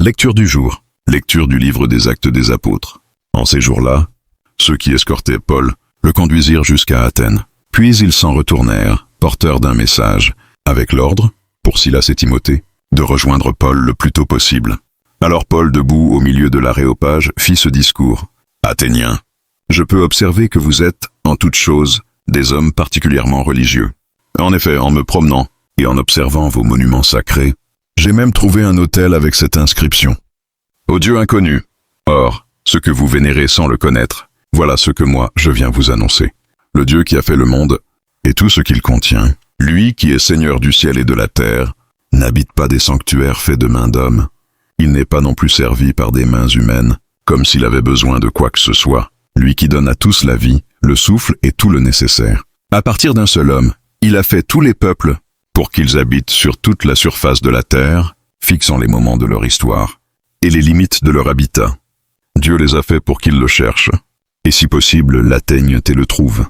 Lecture du jour. Lecture du livre des Actes des Apôtres. En ces jours-là, ceux qui escortaient Paul le conduisirent jusqu'à Athènes. Puis ils s'en retournèrent, porteurs d'un message, avec l'ordre, pour Silas et Timothée, de rejoindre Paul le plus tôt possible. Alors Paul, debout au milieu de l'aréopage, fit ce discours. « Athéniens, je peux observer que vous êtes, en toutes choses, des hommes particulièrement religieux. En effet, en me promenant et en observant vos monuments sacrés, j'ai même trouvé un autel avec cette inscription. Au Dieu inconnu. Or, ce que vous vénérez sans le connaître, voilà ce que moi je viens vous annoncer. Le Dieu qui a fait le monde et tout ce qu'il contient, lui qui est Seigneur du ciel et de la terre, n'habite pas des sanctuaires faits de mains d'hommes. Il n'est pas non plus servi par des mains humaines, comme s'il avait besoin de quoi que ce soit. Lui qui donne à tous la vie, le souffle et tout le nécessaire. À partir d'un seul homme, il a fait tous les peuples pour qu'ils habitent sur toute la surface de la terre, fixant les moments de leur histoire et les limites de leur habitat. Dieu les a fait pour qu'ils le cherchent, et si possible l'atteignent et le trouvent.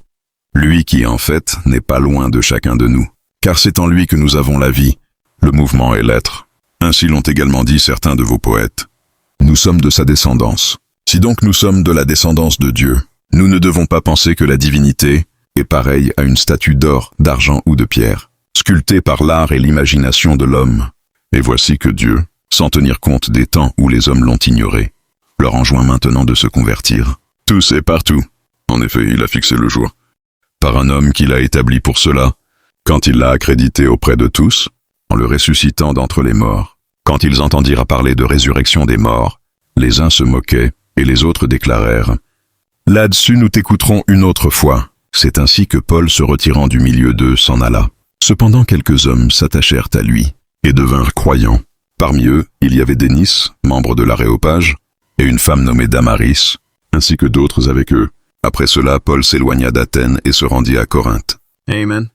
Lui qui, en fait, n'est pas loin de chacun de nous, car c'est en lui que nous avons la vie, le mouvement et l'être. Ainsi l'ont également dit certains de vos poètes. Nous sommes de sa descendance. Si donc nous sommes de la descendance de Dieu, nous ne devons pas penser que la divinité est pareille à une statue d'or, d'argent ou de pierre, sculptée par l'art et l'imagination de l'homme. Et voici que Dieu, sans tenir compte des temps où les hommes l'ont ignoré, leur enjoint maintenant de se convertir. Tous et partout. En effet, il a fixé le jour. Par un homme qu'il a établi pour cela, quand il l'a accrédité auprès de tous, en le ressuscitant d'entre les morts. Quand ils entendirent parler de résurrection des morts, les uns se moquaient et les autres déclarèrent « Là-dessus nous t'écouterons une autre fois ». C'est ainsi que Paul, se retirant du milieu d'eux, s'en alla. Cependant quelques hommes s'attachèrent à lui et devinrent croyants. Parmi eux, il y avait Dénis, membre de l'Aréopage, et une femme nommée Damaris, ainsi que d'autres avec eux. Après cela, Paul s'éloigna d'Athènes et se rendit à Corinthe. Amen.